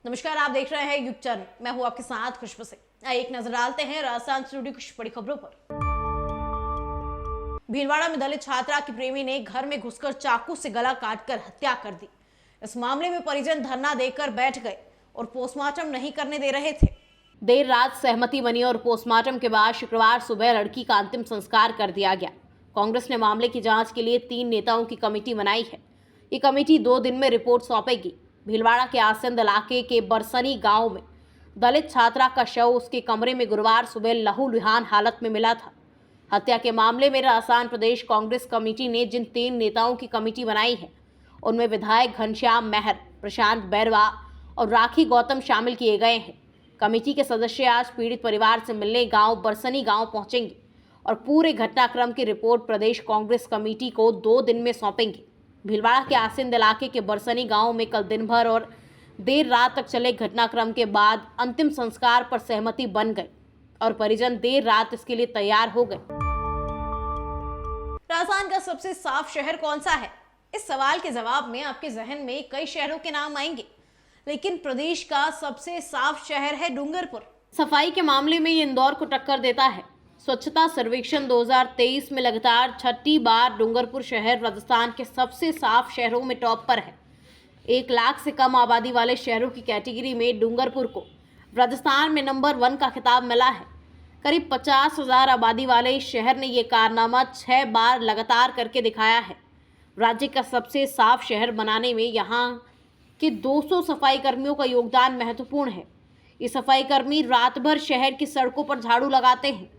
नमस्कार, आप देख रहे हैं युग चरण। मैं हूं आपके साथ खुशबू सिंह। आइए एक नजर डालते हैं राजस्थान से जुड़ी कुछ बड़ी खबरों पर। भीलवाड़ा में दलित छात्रा की प्रेमी ने घर में घुसकर चाकू से गला काटकर हत्या कर दी। इस मामले में परिजन धरना देकर बैठ गए और पोस्टमार्टम नहीं करने दे रहे थे। देर रात सहमति बनी और पोस्टमार्टम के बाद शुक्रवार सुबह लड़की का अंतिम संस्कार कर दिया गया। कांग्रेस ने मामले की जांच के लिए 3 नेताओं की कमेटी बनाई है। ये कमेटी 2 दिन में रिपोर्ट सौंपेगी। भीलवाड़ा के आसंद इलाके के बरसनी गांव में दलित छात्रा का शव उसके कमरे में गुरुवार सुबह लहूलुहान हालत में मिला था। हत्या के मामले में राजस्थान प्रदेश कांग्रेस कमेटी ने जिन 3 नेताओं की कमेटी बनाई है उनमें विधायक घनश्याम महर, प्रशांत बैरवा और राखी गौतम शामिल किए गए हैं। कमेटी के सदस्य आज पीड़ित परिवार से मिलने गांव बरसनी गांव पहुंचेंगे और पूरे घटनाक्रम की रिपोर्ट प्रदेश कांग्रेस कमेटी को 2 दिन में सौंपेंगे। भीलवाड़ा के आसिंद इलाके के बरसनी गांव में कल दिन भर और देर रात तक चले घटनाक्रम के बाद अंतिम संस्कार पर सहमति बन गई और परिजन देर रात इसके लिए तैयार हो गए। राजस्थान का सबसे साफ शहर कौन सा है? इस सवाल के जवाब में आपके जहन में कई शहरों के नाम आएंगे, लेकिन प्रदेश का सबसे साफ शहर है डूंगरपुर। सफाई के मामले में ये इंदौर को टक्कर देता है। स्वच्छता सर्वेक्षण 2023 में लगातार 6ठी बार डूंगरपुर शहर राजस्थान के सबसे साफ शहरों में टॉप पर है। 1 लाख से कम आबादी वाले शहरों की कैटेगरी में डूंगरपुर को राजस्थान में नंबर 1 का खिताब मिला है। करीब 50,000 आबादी वाले इस शहर ने ये कारनामा 6 बार लगातार करके दिखाया है। राज्य का सबसे साफ शहर बनाने में यहाँ के 200 सफाई कर्मियों का योगदान महत्वपूर्ण है। ये सफाई कर्मी रात भर शहर की सड़कों पर झाड़ू लगाते हैं।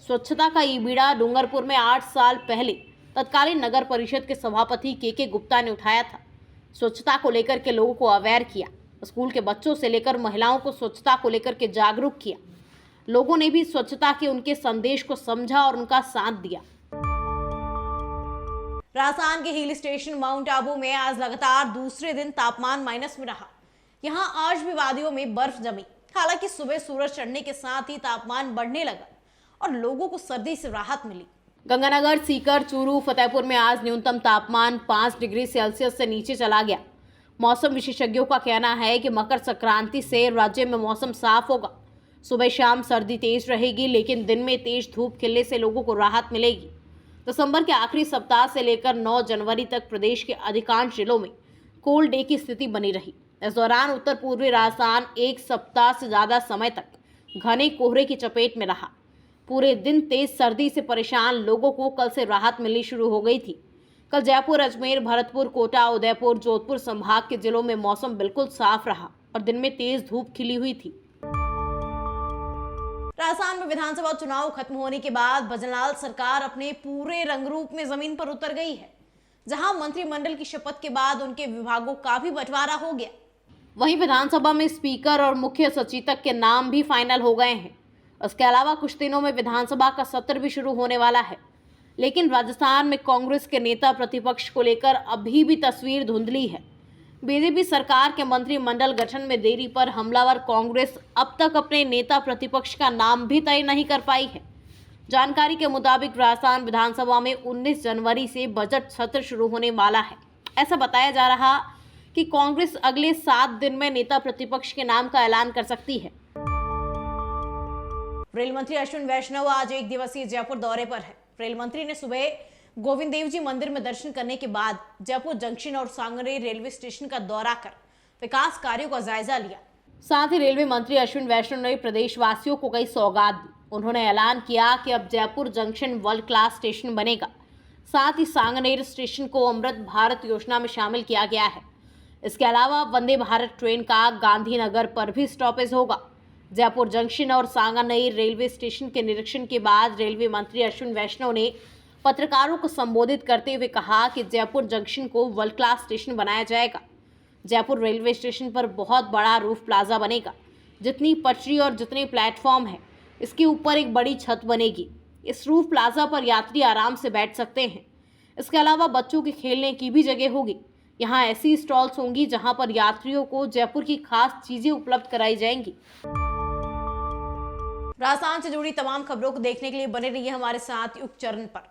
स्वच्छता का ये बीड़ा डूंगरपुर में 8 साल पहले तत्कालीन नगर परिषद के सभापति के गुप्ता ने उठाया था। स्वच्छता को लेकर के लोगों को अवेयर किया। स्कूल के बच्चों से लेकर महिलाओं को स्वच्छता को लेकर के जागरूक किया। लोगों ने भी स्वच्छता के उनके संदेश को समझा और उनका साथ दिया। राजस्थान के हिल स्टेशन माउंट आबू में आज लगातार दूसरे दिन तापमान माइनस में रहा। यहाँ आज भी वादियों में बर्फ जमी। हालांकि सुबह सूरज चढ़ने के साथ ही तापमान बढ़ने लगा और लोगों को सर्दी से राहत मिली। गंगानगर, सीकर, चूरू, फतेहपुर में आज न्यूनतम तापमान 5 डिग्री सेल्सियस से नीचे चला गया। मौसम विशेषज्ञों का कहना है कि मकर संक्रांति से राज्य में मौसम साफ होगा। सुबह शाम सर्दी तेज रहेगी, लेकिन दिन में तेज धूप खिलने से लोगों को राहत मिलेगी। दिसंबर के आखिरी सप्ताह से लेकर 9 जनवरी तक प्रदेश के अधिकांश जिलों में कोल्ड डे की स्थिति बनी रही। इस दौरान उत्तर पूर्वी राजस्थान 1 सप्ताह से ज्यादा समय तक घने कोहरे की चपेट में रहा। पूरे दिन तेज सर्दी से परेशान लोगों को कल से राहत मिलनी शुरू हो गई थी। कल जयपुर, अजमेर, भरतपुर, कोटा, उदयपुर, जोधपुर संभाग के जिलों में मौसम बिल्कुल साफ रहा और दिन में तेज धूप खिली हुई थी। राजस्थान में विधानसभा चुनाव खत्म होने के बाद भजनलाल सरकार अपने पूरे रंगरूप में जमीन पर उतर गई है। जहां मंत्रिमंडल की शपथ के बाद उनके विभागों का भी बंटवारा हो गया। वहीं विधानसभा में स्पीकर और मुख्य सचेतक के नाम भी फाइनल हो गए हैं। इसके अलावा कुछ दिनों में विधानसभा का सत्र भी शुरू होने वाला है। लेकिन राजस्थान में कांग्रेस के नेता प्रतिपक्ष को लेकर अभी भी तस्वीर धुंधली है। बीजेपी सरकार के मंत्रिमंडल गठन में देरी पर हमलावर कांग्रेस अब तक अपने नेता प्रतिपक्ष का नाम भी तय नहीं कर पाई है। जानकारी के मुताबिक राजस्थान विधानसभा में 19 जनवरी से बजट सत्र शुरू होने वाला है। ऐसा बताया जा रहा कि कांग्रेस अगले 7 दिन में नेता प्रतिपक्ष के नाम का ऐलान कर सकती है। रेल मंत्री अश्विन वैष्णव आज 1 दिवसीय जयपुर दौरे पर है। रेल मंत्री ने सुबह गोविंद देव जी मंदिर में दर्शन करने के बाद जयपुर जंक्शन और सांगनेर रेलवे स्टेशन का दौरा कर विकास कार्यों का जायजा लिया। साथ ही रेलवे मंत्री अश्विन वैष्णव ने प्रदेशवासियों को कई सौगात दी। उन्होंने ऐलान किया कि अब Jaipur junction world class station बनेगा। साथ ही सांगनेर स्टेशन को अमृत भारत योजना में शामिल किया गया है। इसके अलावा वंदे भारत ट्रेन का गांधीनगर पर भी स्टॉपेज होगा। जयपुर जंक्शन और सांगनेर रेलवे स्टेशन के निरीक्षण के बाद रेलवे मंत्री अश्विन वैष्णव ने पत्रकारों को संबोधित करते हुए कहा कि जयपुर जंक्शन को वर्ल्ड क्लास स्टेशन बनाया जाएगा। जयपुर रेलवे स्टेशन पर बहुत बड़ा रूफ प्लाजा बनेगा। जितनी पटरी और जितने प्लेटफॉर्म है, इसके ऊपर एक बड़ी छत बनेगी। इस रूफ प्लाजा पर यात्री आराम से बैठ सकते हैं। इसके अलावा बच्चों के खेलने की भी जगह होगी। यहाँ ऐसी स्टॉल्स होंगी जहाँ पर यात्रियों को जयपुर की खास चीजें उपलब्ध कराई जाएंगी। राजस्थान से जुड़ी तमाम खबरों को देखने के लिए बने रहिए हमारे साथ युग चरण पर।